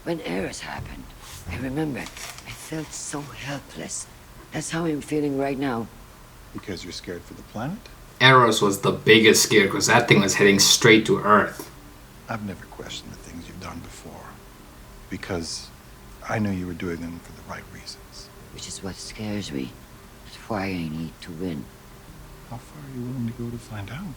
When Eris happened, I remember I felt so helpless. That's how I'm feeling right now. Because you're scared for the planet? Eros was the biggest scare because that thing was heading straight to Earth. I've never questioned the things you've done before. Because I knew you were doing them for the right reasons. Which is what scares me. That's why I need to win. How far are you willing to go to find out?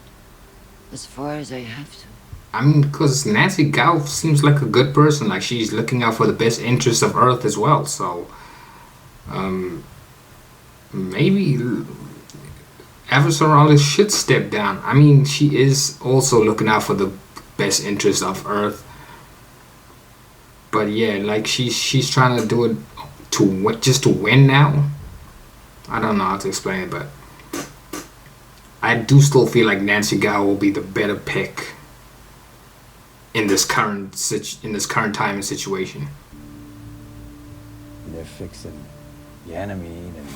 As far as I have to. I mean, because Nancy Gao seems like a good person. Like, she's looking out for the best interests of Earth as well. So, maybe Avasaralis should step down. I mean, she is also looking out for the best interests of Earth. But yeah, like she's trying to do it just to win now. I don't know how to explain it, but I do still feel like Nancy Gao will be the better pick in this current time and situation. They're fixing Ganymede and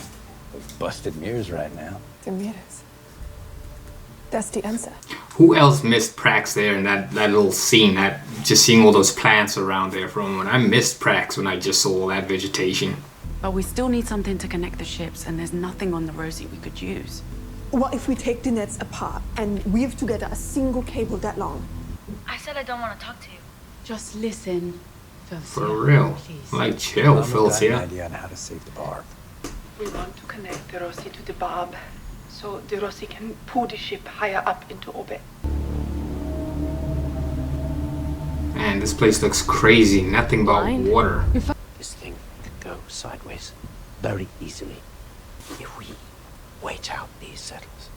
the busted mirrors right now. The mirrors. That's the answer. Who else missed Prax there in that little scene? That just seeing all those plants around there for a moment. I missed Prax when I just saw all that vegetation. But we still need something to connect the ships, and there's nothing on the Rosie we could use. What if we take the nets apart and weave together a single cable that long? I said I don't want to talk to you. Just listen. For real. Like, chill, I've got an Felcia. idea on how to save the barb. We want to connect the Rossi to the barb, so the Rossi can pull the ship higher up into orbit. Man, this place looks crazy. Nothing but water. This thing could go sideways very easily if we wait out these settlers.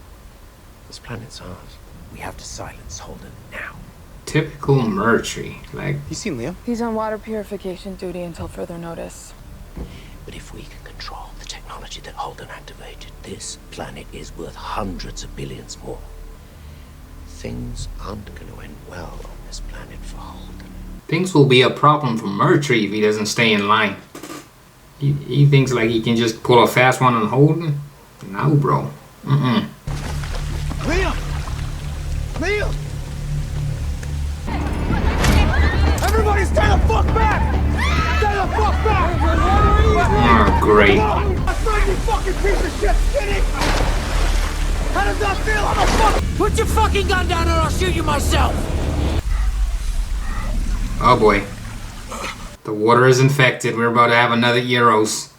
This planet's ours. We have to silence Holden now. Typical Mercury. Like, You seen Leo? He's on water purification duty until further notice. But if we can control the technology that Holden activated, this planet is worth hundreds of billions more. Things aren't going to end well on this planet for Holden. things will be a problem for Mercury if he doesn't stay in line. He thinks like he can just pull a fast one on Holden? No, bro. Mm-mm. Liam! Liam! Everybody stay the fuck back! Stay the fuck back! Oh, great. I find you fucking piece of shit, skinny! How does that feel? I'm a fuck! Put your fucking gun down or I'll shoot you myself! Oh boy. The water is infected. We're about to have another Euros.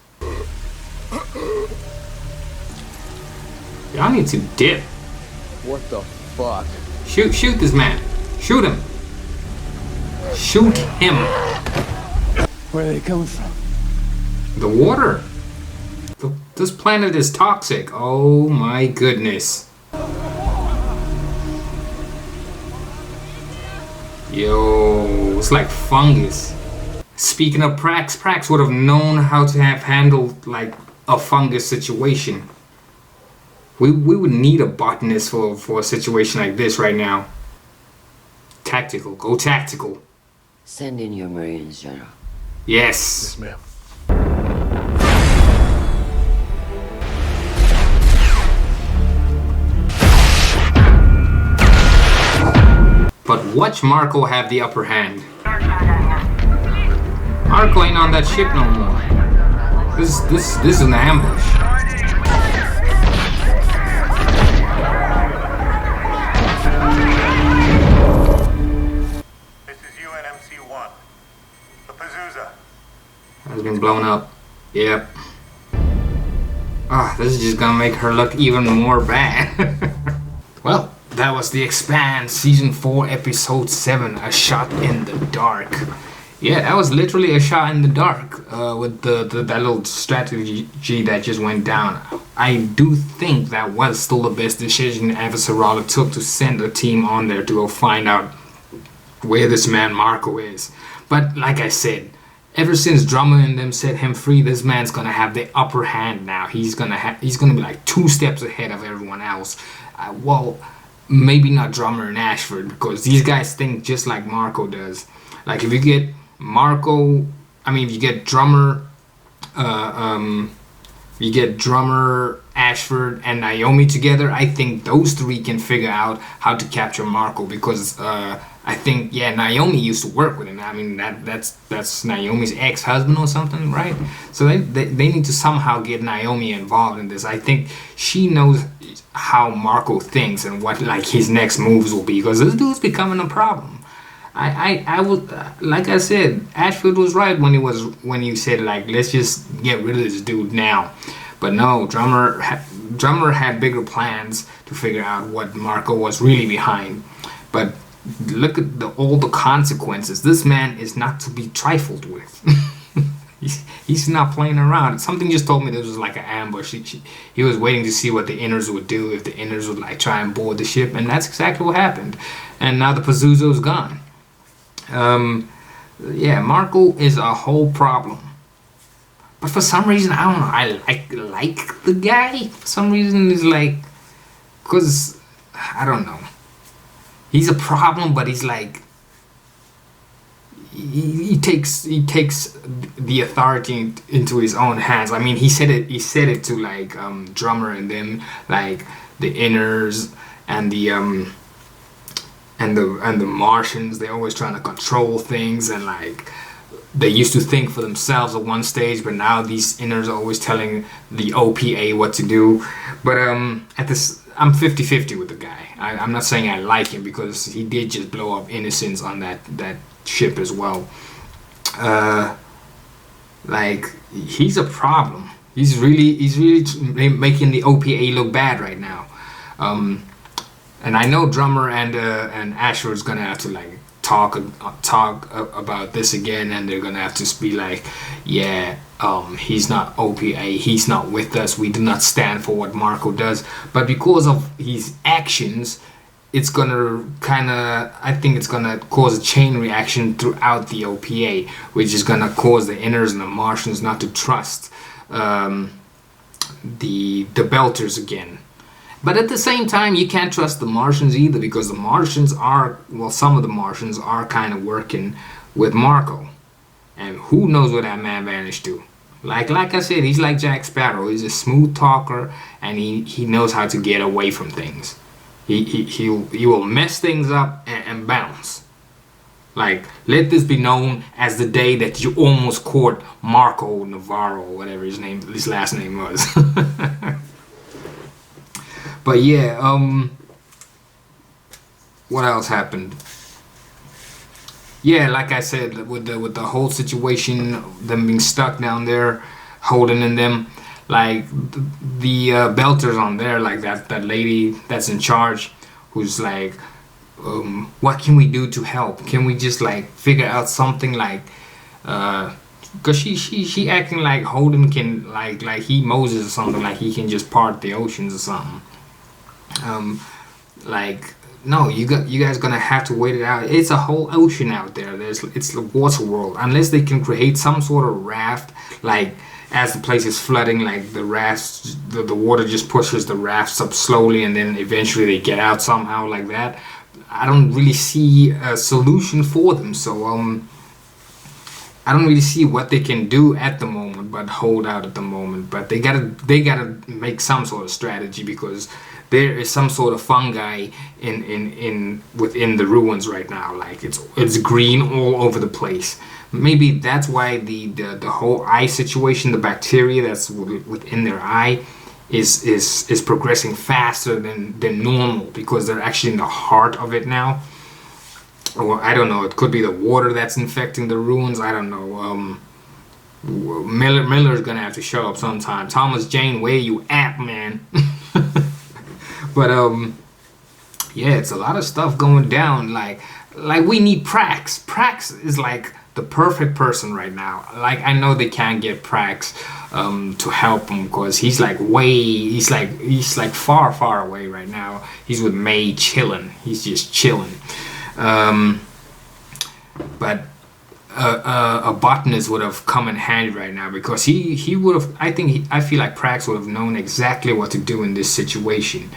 Y'all need to dip. What the fuck? Shoot this man. Shoot him. Shoot him. Where are they coming from? The water. This planet is toxic. Oh my goodness. Yo, it's like fungus. Speaking of Prax, Prax would have known how to have handled like a fungus situation. We would need a botanist for a situation like this right now. Tactical, go tactical. Send in your Marines, General. Yes. Ma'am. But watch Marco have the upper hand. Marco ain't on that ship no more. This is an ambush. This is UNMC-1. The Pazuzu. Has been blown up. Yep. Ah, this is just gonna make her look even more bad. Well, that was The Expanse, Season 4, Episode 7, A Shot in the Dark. Yeah, that was literally a shot in the dark with that little strategy that just went down. I do think that was still the best decision Avasarala took to send a team on there to go find out where this man Marco is. But like I said, ever since Drummer and them set him free, this man's gonna have the upper hand now. He's gonna be like 2 steps ahead of everyone else. Well, maybe not Drummer and Ashford, because these guys think just like Marco does. Like if you get if you get Drummer, Ashford and Naomi together, I think those three can figure out how to capture Marco, because I think, yeah, Naomi used to work with him. I mean, that's Naomi's ex-husband or something, right? So they need to somehow get Naomi involved in this. I think she knows how Marco thinks and what like his next moves will be, because this dude's becoming a problem. I would, like I said, Ashford was right when he said like, let's just get rid of this dude now. But no, Drummer had bigger plans to figure out what Marco was really behind. But look at all the consequences. This man is not to be trifled with. He's not playing around. Something just told me this was like an ambush. He was waiting to see what the Inners would do, if the Inners would like try and board the ship, and that's exactly what happened. And now the Pazuzu's gone. Yeah, Marco is a whole problem. But for some reason, I don't know, I like the guy. For some reason, it's like, because, I don't know. He's a problem, but he's like, he takes the authority into his own hands. I mean, he said it to like Drummer and them, like the Inners and the Martians. They're always trying to control things, and like they used to think for themselves at one stage, but now these Inners are always telling the OPA what to do. But at this, I'm 50-50 with the guy. I'm not saying I like him, because he did just blow up Innocence on that ship as well. Like, he's a problem. He's really making the OPA look bad right now. And I know Drummer and Ashford's gonna have to like talk about this again, and they're gonna have to be like, yeah, he's not OPA, he's not with us, we do not stand for what Marco does. But because of his actions, it's gonna I think it's gonna cause a chain reaction throughout the OPA, which is gonna cause the Inners and the Martians not to trust the Belters again. But at the same time, you can't trust the Martians either, because the Martians are, well, some of the Martians are kind of working with Marco. And who knows what that man managed to. Like I said, he's like Jack Sparrow. He's a smooth talker, and he knows how to get away from things. He will mess things up and bounce. Like, let this be known as the day that you almost caught Marco Navarro, or whatever his last name was. But yeah, what else happened? Yeah, like I said, with the whole situation, them being stuck down there, holding in them, like the Belters on there, like that lady that's in charge, who's like, what can we do to help? Can we just like figure out something, like, cause she acting like Holden can like he Moses or something, like he can just part the oceans or something. Like, no, you guys gonna have to wait it out. It's a whole ocean out there. It's the water world. Unless they can create some sort of raft, like as the place is flooding, like the rafts, the water just pushes the rafts up slowly, and then eventually they get out somehow like that. I don't really see a solution for them. So I don't really see what they can do at the moment, but hold out at the moment. But they gotta make some sort of strategy, because there is some sort of fungi within the ruins right now. Like it's green all over the place. Maybe that's why the whole eye situation, the bacteria that's within their eye, is progressing faster than normal, because they're actually in the heart of it now. Or I don't know, it could be the water that's infecting the ruins. I don't know. Miller's gonna have to show up sometime. Thomas Jane, where you at, man? But yeah, it's a lot of stuff going down. Like we need Prax. Prax is like the perfect person right now. Like, I know they can't get Prax to help him, because he's like far away right now. He's with May chilling. He's just chilling. But a botanist would have come in handy right now, because he would have, I feel like Prax would have known exactly what to do in this situation.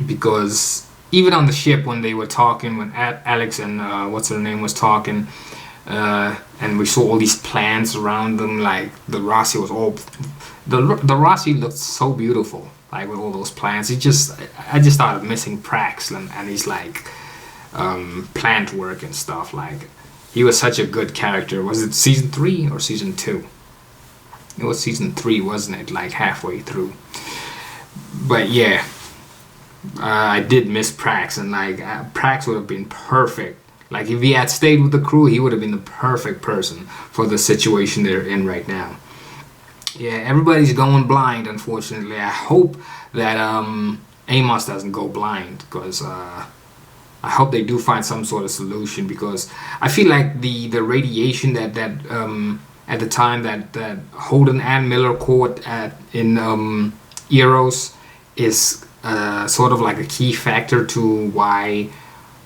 Because even on the ship, when they were talking, when Alex and what's her name was talking, and we saw all these plants around them, like the Rossi was all the Rossi looked so beautiful, like with all those plants. I just started missing Prax and he's like plant work and stuff. Like he was such a good character. Was it season 3 or season 2? It was season 3, wasn't it? Like halfway through. But yeah, I did miss Prax, and like Prax would have been perfect. Like if he had stayed with the crew, he would have been the perfect person for the situation they're in right now. Yeah, everybody's going blind, unfortunately. I hope that Amos doesn't go blind, because I hope they do find some sort of solution, because I feel like the radiation that at the time that Holden and Miller caught in Eros is sort of like a key factor to why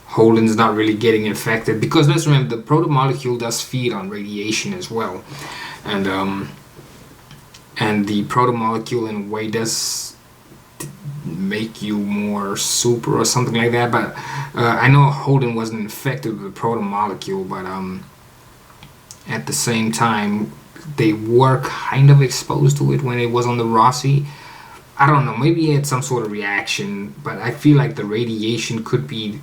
Holden's not really getting infected, because let's remember the protomolecule does feed on radiation as well, and the protomolecule in a way does make you more super or something like that. But I know Holden wasn't infected with the protomolecule, but at the same time they were kind of exposed to it when it was on the Rossi. I don't know, maybe he had some sort of reaction, but I feel like the radiation could be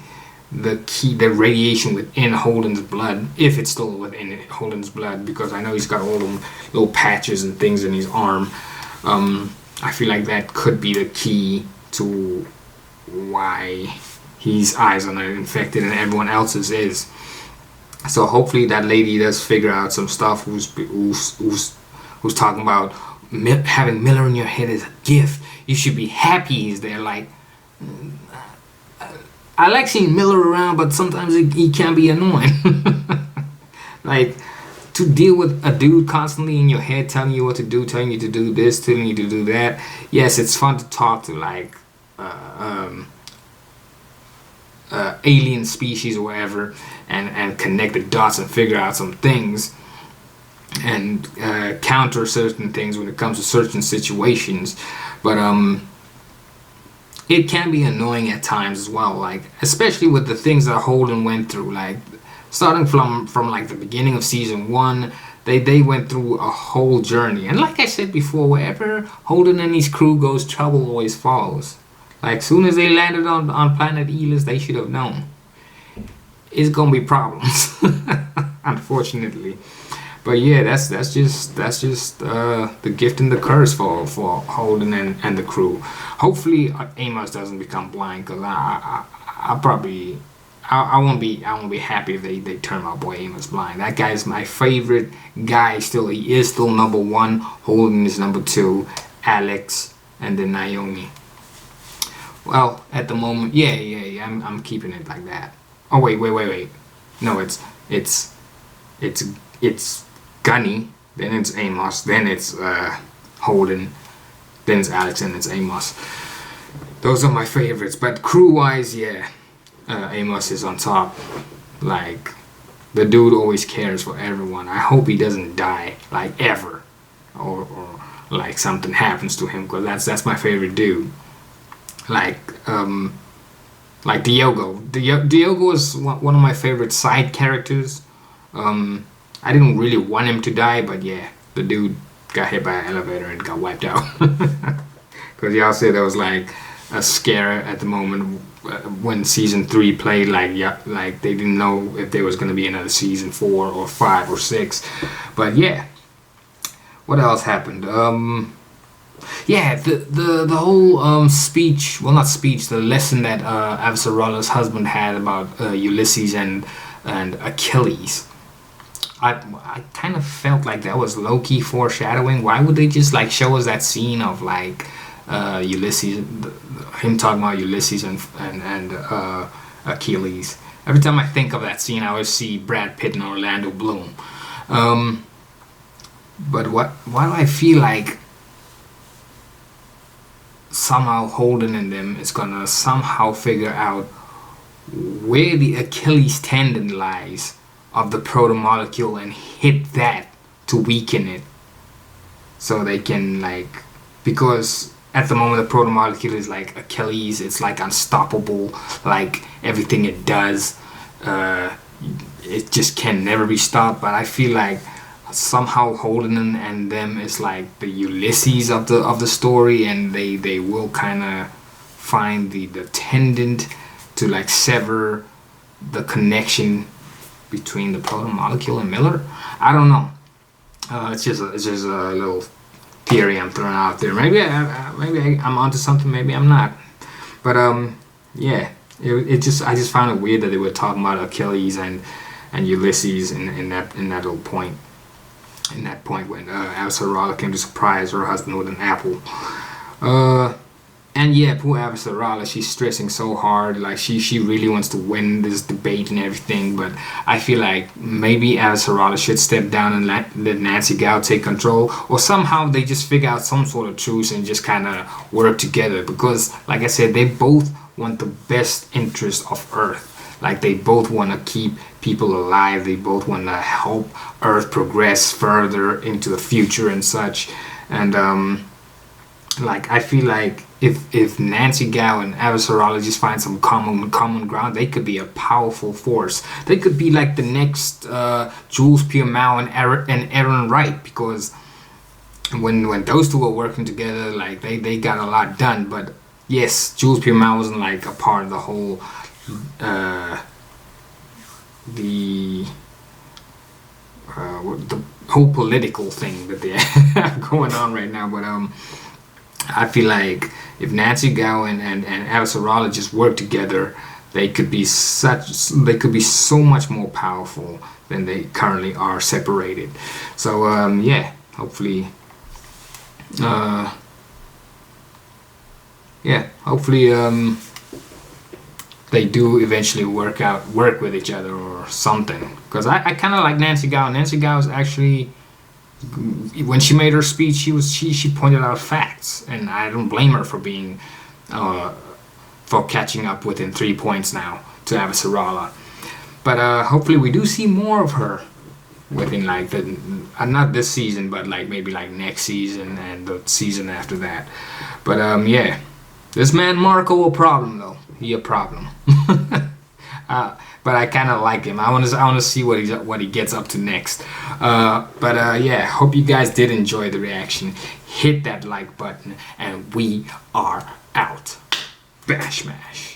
the key, the radiation within Holden's blood, if it's still within Holden's blood, because I know he's got all them little patches and things in his arm. I feel like that could be the key to why his eyes are not infected and everyone else's is. So hopefully that lady does figure out some stuff who's talking about having Miller in your head is a gift. You should be happy he's there. Like, I like seeing Miller around, but sometimes he can be annoying. Like, to deal with a dude constantly in your head telling you what to do, telling you to do this, telling you to do that. Yes, it's fun to talk to, like, alien species or whatever, and connect the dots and figure out some things and counter certain things when it comes to certain situations. But it can be annoying at times as well, like especially with the things that Holden went through, like starting from like the beginning of season 1. They went through a whole journey, and like I said before, wherever Holden and his crew goes, trouble always follows. Like soon as they landed on planet Elis, they should have known it's gonna be problems. Unfortunately. But yeah, that's just the gift and the curse for Holden and the crew. Hopefully Amos doesn't become blind, because I won't be happy if they turn my boy Amos blind. That guy's my favorite guy still. He is still number 1. Holden is number 2. Alex, and then Naomi. Well, at the moment, yeah, I'm keeping it like that. Oh wait. No, it's Gunny, then it's Amos, then it's Holden, then it's Alex, and it's Amos. Those are my favorites. But crew-wise, yeah, Amos is on top. Like, the dude always cares for everyone. I hope he doesn't die, like, ever, or like something happens to him, because that's my favorite dude. Like Diogo. Diogo is one of my favorite side characters. I didn't really want him to die, but yeah, the dude got hit by an elevator and got wiped out. Because y'all said there was like a scare at the moment when season 3 played. Like they didn't know if there was going to be another season 4 or 5 or 6. But yeah, what else happened? Yeah, the whole speech. Well, not speech. The lesson that Avasarala's husband had about Ulysses and Achilles. I kind of felt like that was low-key foreshadowing. Why would they just like show us that scene of like Ulysses, him talking about Ulysses and Achilles? Every time I think of that scene, I always see Brad Pitt and Orlando Bloom. But why do I feel like somehow Holden and them is gonna somehow figure out where the Achilles tendon lies of the protomolecule and hit that to weaken it, so they can, like, because at the moment the protomolecule is like Achilles, it's like unstoppable, like everything it does, it just can never be stopped. But I feel like somehow Holden and them is like the Ulysses of the story, and they will kind of find the tendon to like sever the connection between the proto molecule and Miller. I don't know. It's just a little theory I'm throwing out there. Maybe I'm onto something. Maybe I'm not. But yeah, I just found it weird that they were talking about Achilles and Ulysses in that little point. In that point when Avasarala came to surprise her husband with an apple. And yeah, poor Avasarala, she's stressing so hard. Like she really wants to win this debate and everything. But I feel like maybe Avasarala should step down and let Nancy Gao take control, or somehow they just figure out some sort of truce and just kind of work together. Because like I said, they both want the best interest of Earth. Like they both want to keep people alive. They both want to help Earth progress further into the future and such. And like I feel like if Nancy Gao and Avasarala just find some common ground, they could be a powerful force. They could be like the next Jules Pierre Mao and Aaron Wright, because when those two were working together, like they got a lot done. But yes, Jules Pierre Mao wasn't like a part of the whole the whole political thing that they have going on right now. But I feel like if Nancy Gao and Avasarala just work together, they could be so much more powerful than they currently are separated. So yeah, hopefully they do eventually work with each other or something. Because I kind of like Nancy Gao. Nancy Gao is actually, when she made her speech, she pointed out facts, and I don't blame her for being for catching up within 3 points now to Avasarala. But hopefully we do see more of her within like the not this season, but like maybe like next season and the season after that. But yeah, this man Marco a problem though. He a problem. But I kind of like him. I want to see what he gets up to next. But yeah, hope you guys did enjoy the reaction. Hit that like button, and we are out. Bash Smash.